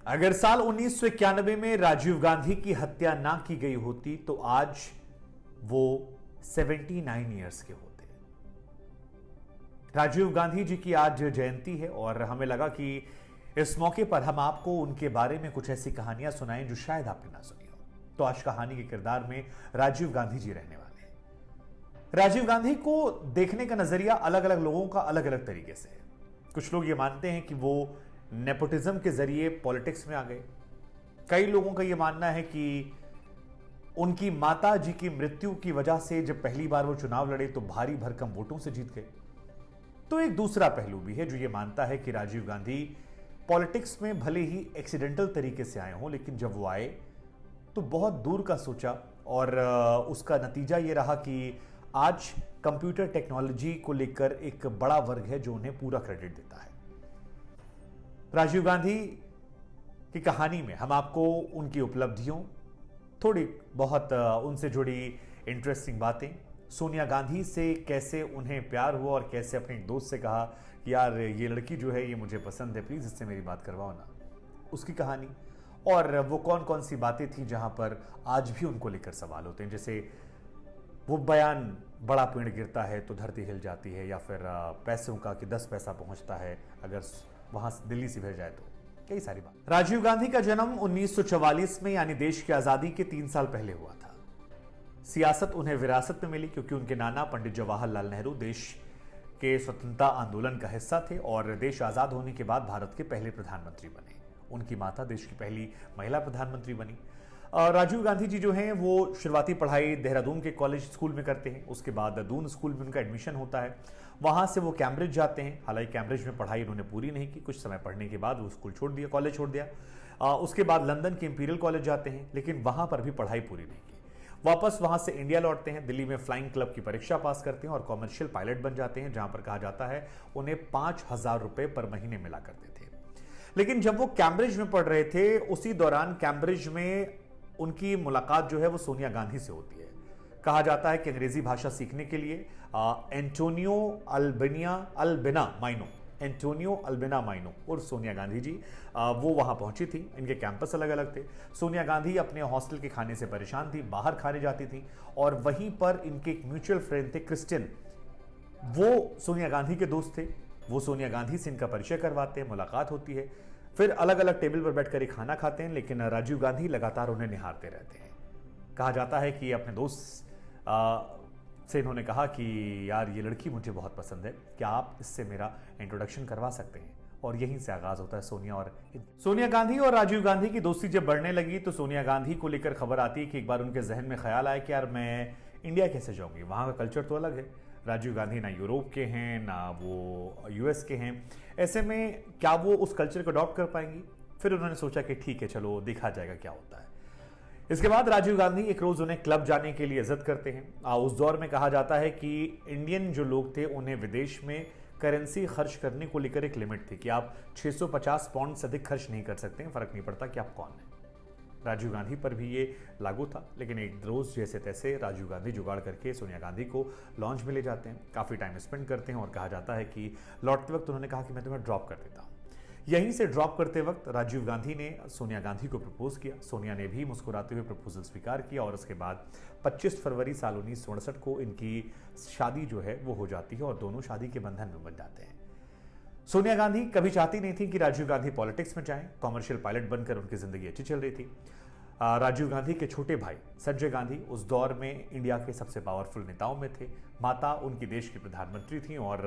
अगर साल 1991 में राजीव गांधी की हत्या ना की गई होती तो आज वो 79 ईयर्स के होते। राजीव गांधी जी की आज जयंती है और हमें लगा कि इस मौके पर हम आपको उनके बारे में कुछ ऐसी कहानियां सुनाएं जो शायद आपने ना सुनी हो। तो आज कहानी के किरदार में राजीव गांधी जी रहने वाले हैं। राजीव गांधी को देखने का नजरिया अलग अलग लोगों का अलग अलग तरीके से है। कुछ लोग ये मानते हैं कि वो नेपोटिज्म के जरिए पॉलिटिक्स में आ गए। कई लोगों का यह मानना है कि उनकी माता जी की मृत्यु की वजह से जब पहली बार वो चुनाव लड़े तो भारी भरकम वोटों से जीत गए। तो एक दूसरा पहलू भी है जो ये मानता है कि राजीव गांधी पॉलिटिक्स में भले ही एक्सीडेंटल तरीके से आए हों, लेकिन जब वो आए तो बहुत दूर का सोचा और उसका नतीजा ये रहा कि आज कंप्यूटर टेक्नोलॉजी को लेकर एक बड़ा वर्ग है जो उन्हें पूरा क्रेडिट देता है। राजीव गांधी की कहानी में हम आपको उनकी उपलब्धियों, थोड़ी बहुत उनसे जुड़ी इंटरेस्टिंग बातें, सोनिया गांधी से कैसे उन्हें प्यार हुआ और कैसे अपने एक दोस्त से कहा कि यार ये लड़की जो है ये मुझे पसंद है, प्लीज इससे मेरी बात करवाओ ना, उसकी कहानी, और वो कौन कौन सी बातें थी जहां पर आज भी उनको लेकर सवाल होते हैं। जैसे वो बयान बड़ा पेड़ गिरता है तो धरती हिल जाती है, या फिर पैसों का कि 10 पैसा पहुंचता है अगर वहां दिल्ली से भेज जाए तो, कई सारी बात। राजीव गांधी का जन्म 1944 में यानी देश की आजादी के 3 साल पहले हुआ था। सियासत उन्हें विरासत में मिली क्योंकि उनके नाना पंडित जवाहरलाल नेहरू देश के स्वतंत्रता आंदोलन का हिस्सा थे और देश आजाद होने के बाद भारत के पहले प्रधानमंत्री बने। उनकी माता देश की पहली महिला प्रधानमंत्री बनी। राजीव गांधी जी जो हैं वो शुरुआती पढ़ाई देहरादून के कॉलेज स्कूल में करते हैं। उसके बाद दून स्कूल में उनका एडमिशन होता है। वहां से वो कैम्ब्रिज जाते हैं। हालांकि कैम्ब्रिज में पढ़ाई उन्होंने पूरी नहीं की। कुछ समय पढ़ने के बाद वो स्कूल छोड़ दिया, कॉलेज छोड़ दिया। उसके बाद लंदन के इंपीरियल कॉलेज जाते हैं, लेकिन वहां पर भी पढ़ाई पूरी नहीं की। वापस वहां से इंडिया लौटते हैं। दिल्ली में फ्लाइंग क्लब की परीक्षा पास करते हैं और कॉमर्शियल पायलट बन जाते हैं, जहां पर कहा जाता है उन्हें 5,000 रुपए पर महीने मिला करते थे। लेकिन जब वो कैम्ब्रिज में पढ़ रहे थे, उसी दौरान कैम्ब्रिज में उनकी मुलाकात जो है वो सोनिया गांधी से होती है। कहा जाता है कि अंग्रेजी भाषा सीखने के लिए एंटोनियो अल्बिना माइनो और सोनिया गांधी जी वो वहां पहुंची थी। इनके कैंपस अलग अलग थे। सोनिया गांधी अपने हॉस्टल के खाने से परेशान थी, बाहर खाने जाती थी और वहीं पर इनके एक म्यूचुअल फ्रेंड थे क्रिस्टियन, वो सोनिया गांधी के दोस्त थे। वो सोनिया गांधी से इनका परिचय करवाते हैं, मुलाकात होती है, फिर अलग अलग टेबल पर बैठकर ही खाना खाते हैं। लेकिन राजीव गांधी लगातार उन्हें निहारते रहते हैं। कहा जाता है कि अपने दोस्त से इन्होंने कहा कि यार ये लड़की मुझे बहुत पसंद है, क्या आप इससे मेरा इंट्रोडक्शन करवा सकते हैं। और यहीं से आगाज होता है सोनिया गांधी और राजीव गांधी की दोस्ती जब बढ़ने लगी तो सोनिया गांधी को लेकर खबर आती है कि एक बार उनके जहन में ख्याल आया कि यार मैं इंडिया कैसे जाऊंगी, वहां का कल्चर तो अलग है। राजीव गांधी ना यूरोप के हैं ना वो यूएस के हैं, ऐसे में क्या वो उस कल्चर को अडॉप्ट कर पाएंगी। फिर उन्होंने सोचा कि ठीक है चलो देखा जाएगा क्या होता है। इसके बाद राजीव गांधी एक रोज उन्हें क्लब जाने के लिए इज्जत करते हैं। उस दौर में कहा जाता है कि इंडियन जो लोग थे उन्हें विदेश में करेंसी खर्च करने को लेकर एक लिमिट थी कि आप 650 पाउंड से अधिक खर्च नहीं कर सकते हैं, फर्क नहीं पड़ता कि आप कौन हैं। राजीव गांधी पर भी ये लागू था। लेकिन एक रोज जैसे तैसे राजीव गांधी जुगाड़ करके सोनिया गांधी को लॉन्च में ले जाते हैं, काफी टाइम स्पेंड करते हैं और कहा जाता है कि लौटते वक्त उन्होंने कहा कि मैं तुम्हें ड्रॉप कर देता हूं। यहीं से ड्रॉप करते वक्त राजीव गांधी ने सोनिया गांधी को प्रपोज किया। सोनिया ने भी मुस्कुराते हुए प्रपोजल स्वीकार किया और उसके बाद 25 फरवरी साल 1967 को इनकी शादी जो है वो हो जाती है और दोनों शादी के बंधन में बन जाते हैं। सोनिया गांधी कभी चाहती नहीं थी कि राजीव गांधी पॉलिटिक्स में जाएं। कॉमर्शियल पायलट बनकर उनकी जिंदगी अच्छी चल रही थी। राजीव गांधी के छोटे भाई संजय गांधी उस दौर में इंडिया के सबसे पावरफुल नेताओं में थे। माता उनकी देश की प्रधानमंत्री थी और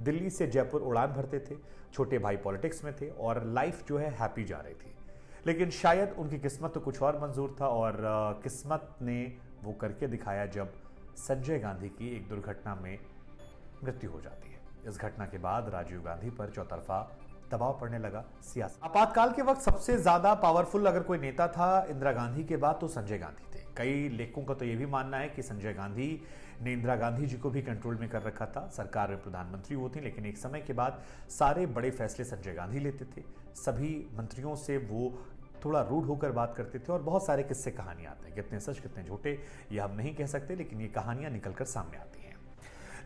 दिल्ली से जयपुर उड़ान भरते थे। छोटे भाई पॉलिटिक्स में थे और लाइफ जो है हैप्पी जा रही थी। लेकिन शायद उनकी किस्मत तो कुछ और मंजूर था और किस्मत ने वो करके दिखाया जब संजय गांधी की एक दुर्घटना में मृत्यु हो जाती है। इस घटना के बाद राजीव गांधी पर चौतरफा दबाव पड़ने लगा सियासत। आपातकाल के वक्त सबसे ज्यादा पावरफुल अगर कोई नेता था इंदिरा गांधी के बाद तो संजय गांधी थे। कई लेखकों का तो यह भी मानना है कि संजय गांधी ने इंदिरा गांधी जी को भी कंट्रोल में कर रखा था। सरकार में प्रधानमंत्री वो थी, लेकिन एक समय के बाद सारे बड़े फैसले संजय गांधी लेते थे। सभी मंत्रियों से वो थोड़ा रूड होकर बात करते थे और बहुत सारे किस्से कहानियां आते हैं। कितने सच कितने झूठे ये हम नहीं कह सकते, लेकिन ये कहानियां निकलकर सामने आती हैं।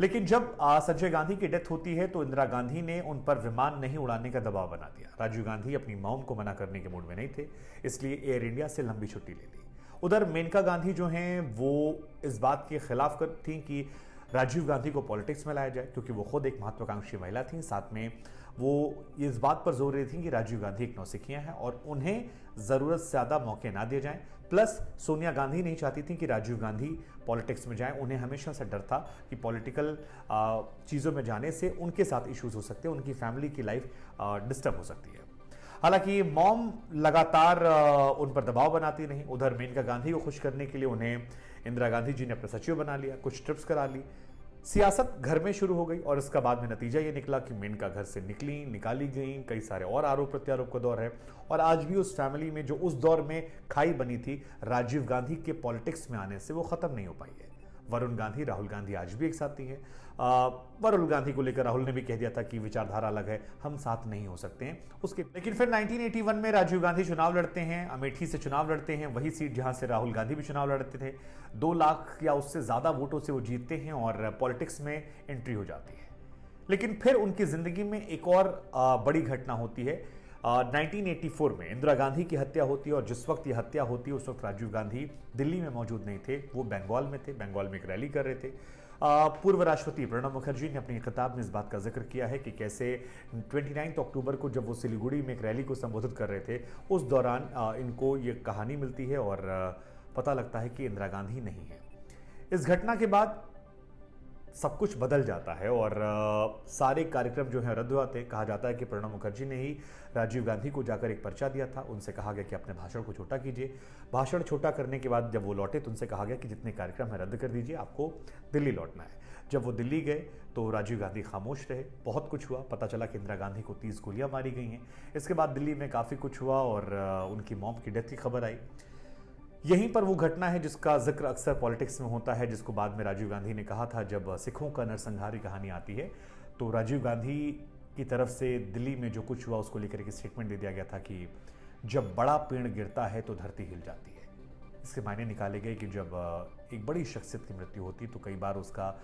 लेकिन जब संजय गांधी की डेथ होती है तो इंदिरा गांधी ने उन पर विमान नहीं उड़ाने का दबाव बना दिया। राजीव गांधी अपनी मॉम को मना करने के मूड में नहीं थे, इसलिए एयर इंडिया से लंबी छुट्टी ले ली। उधर मेनका गांधी जो हैं वो इस बात के खिलाफ थी कि राजीव गांधी को पॉलिटिक्स में लाया जाए, क्योंकि वो खुद एक महत्वाकांक्षी महिला थी। साथ में वो इस बात पर जोर रही थी कि राजीव गांधी एक नौसिखिया हैं और उन्हें जरूरत से ज्यादा मौके ना दिए जाएं। प्लस सोनिया गांधी नहीं चाहती थी कि राजीव गांधी पॉलिटिक्स में जाएं। उन्हें हमेशा से डर था कि पॉलिटिकल चीज़ों में जाने से उनके साथ इश्यूज हो सकते हैं, उनकी फैमिली की लाइफ डिस्टर्ब हो सकती है। हालांकि मॉम लगातार उन पर दबाव बनाती रही। उधर मेनका गांधी को खुश करने के लिए उन्हें इंदिरा गांधी जी ने अपना सचिव बना लिया, कुछ ट्रिप्स करा ली। सियासत घर में शुरू हो गई और इसका बाद में नतीजा ये निकला कि मेनका घर से निकाली गई। कई सारे और आरोप प्रत्यारोप का दौर है और आज भी उस फैमिली में जो उस दौर में खाई बनी थी राजीव गांधी के पॉलिटिक्स में आने से, वो खत्म नहीं हो पाई है। वरुण गांधी, राहुल गांधी आज भी एक साथ नहीं है। वरुण गांधी को लेकर राहुल ने भी कह दिया था कि विचारधारा अलग है, हम साथ नहीं हो सकते हैं उसके। लेकिन फिर 1981 में राजीव गांधी चुनाव लड़ते हैं, अमेठी से चुनाव लड़ते हैं, वही सीट जहां से राहुल गांधी भी चुनाव लड़ते थे। 2 लाख या उससे ज्यादा वोटों से वो जीतते हैं और पॉलिटिक्स में एंट्री हो जाती है। लेकिन फिर उनकी जिंदगी में एक और बड़ी घटना होती है। 1984 में इंदिरा गांधी की हत्या होती है और जिस वक्त ये हत्या होती है उस वक्त राजीव गांधी दिल्ली में मौजूद नहीं थे, वो बंगाल में थे। बंगाल में एक रैली कर रहे थे। पूर्व राष्ट्रपति प्रणब मुखर्जी ने अपनी किताब में इस बात का जिक्र किया है कि कैसे 29 अक्टूबर को जब वो सिलीगुड़ी में एक रैली को संबोधित कर रहे थे, उस दौरान इनको ये कहानी मिलती है और पता लगता है कि इंदिरा गांधी नहीं है। इस घटना के बाद सब कुछ बदल जाता है और सारे कार्यक्रम जो हैं रद्द हुए। कहा जाता है कि प्रणब मुखर्जी ने ही राजीव गांधी को जाकर एक पर्चा दिया था। उनसे कहा गया कि अपने भाषण को छोटा कीजिए। भाषण छोटा करने के बाद जब वो लौटे तो उनसे कहा गया कि जितने कार्यक्रम है रद्द कर दीजिए, आपको दिल्ली लौटना है। जब वो दिल्ली गए तो राजीव गांधी खामोश रहे। बहुत कुछ हुआ, पता चला कि इंदिरा गांधी को 30 गोलियां मारी गई हैं। इसके बाद दिल्ली में काफ़ी कुछ हुआ और उनकी मॉम की डेथ की खबर आई। यहीं पर वो घटना है जिसका जिक्र अक्सर पॉलिटिक्स में होता है, जिसको बाद में राजीव गांधी ने कहा था। जब सिखों का नरसंहार कहानी आती है तो राजीव गांधी की तरफ से दिल्ली में जो कुछ हुआ उसको लेकर एक स्टेटमेंट दे दिया गया था कि जब बड़ा पेड़ गिरता है तो धरती हिल जाती है। इसके मायने निकाले गए कि जब एक बड़ी शख्सियत की मृत्यु होती तो कई बार उसका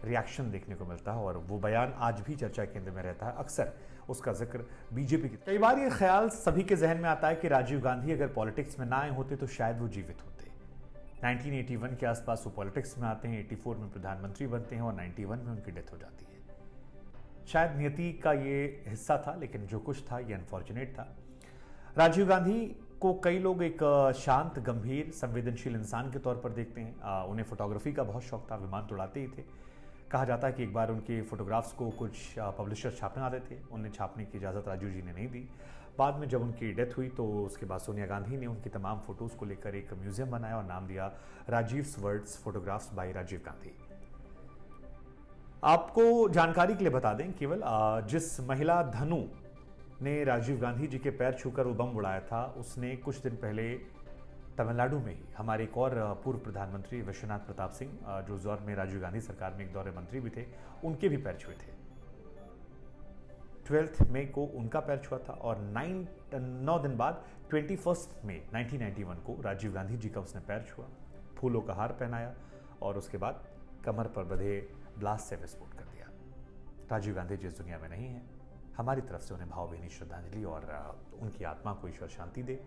रिएक्शन देखने को मिलता है और वो बयान आज भी चर्चा केंद्र में रहता है। अक्सर उसका जिक्र बीजेपी की। कई बार ये ख्याल सभी के जहन में आता है कि राजीव गांधी अगर पॉलिटिक्स में ना आए होते तो शायद वो जीवित होते। 1981 के आसपास वो पॉलिटिक्स में आते हैं, 84 में प्रधानमंत्री बनते हैं और 91 में उनकी डेथ हो जाती है। शायद नियति का ये हिस्सा था, लेकिन जो कुछ था ये अनफॉर्चुनेट था। राजीव गांधी को कई लोग एक शांत, गंभीर, संवेदनशील इंसान के तौर पर देखते हैं। उन्हें फोटोग्राफी का बहुत शौक था, विमान तो उड़ाते ही थे। कहा जाता है कि एक बार उनके फोटोग्राफ्स को कुछ पब्लिशर छापने आते थे, उन्हें छापने की इजाज़त राजीव जी ने नहीं दी। बाद में जब उनकी डेथ हुई तो उसके बाद सोनिया गांधी ने उनकी तमाम फोटोज़ को लेकर एक म्यूजियम बनाया और नाम दिया Rajiv's words photographs by Rajiv Gandhi. आपको जानकारी के लिए बता दें केवल, जिस महिला धनु ने राजीव गांधी जी के पैर छूकर वो बम उड़ाया था, उसने कुछ दिन पहले तमिलनाडु में ही हमारे एक और पूर्व प्रधानमंत्री विश्वनाथ प्रताप सिंह, जो उस दौर में राजीव गांधी सरकार में एक दौरे मंत्री भी थे, उनके भी पैर छुए थे। 12 मई को उनका पैर छुआ था और 9 दिन बाद 21 मई 1991 को राजीव गांधी जी का उसने पैर छुआ, फूलों का हार पहनाया और उसके बाद कमर पर बंधे ब्लास्ट से विस्फोट कर दिया। राजीव गांधी जिस दुनिया में नहीं है, हमारी तरफ से उन्हें भावभीनी श्रद्धांजलि और उनकी आत्मा को ईश्वर शांति दे।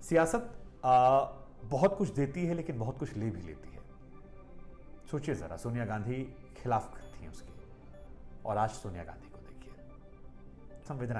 सियासत बहुत कुछ देती है लेकिन बहुत कुछ ले भी लेती है। सोचिए जरा, सोनिया गांधी खिलाफ थी उसकी और आज सोनिया गांधी को देखिए। संवेदना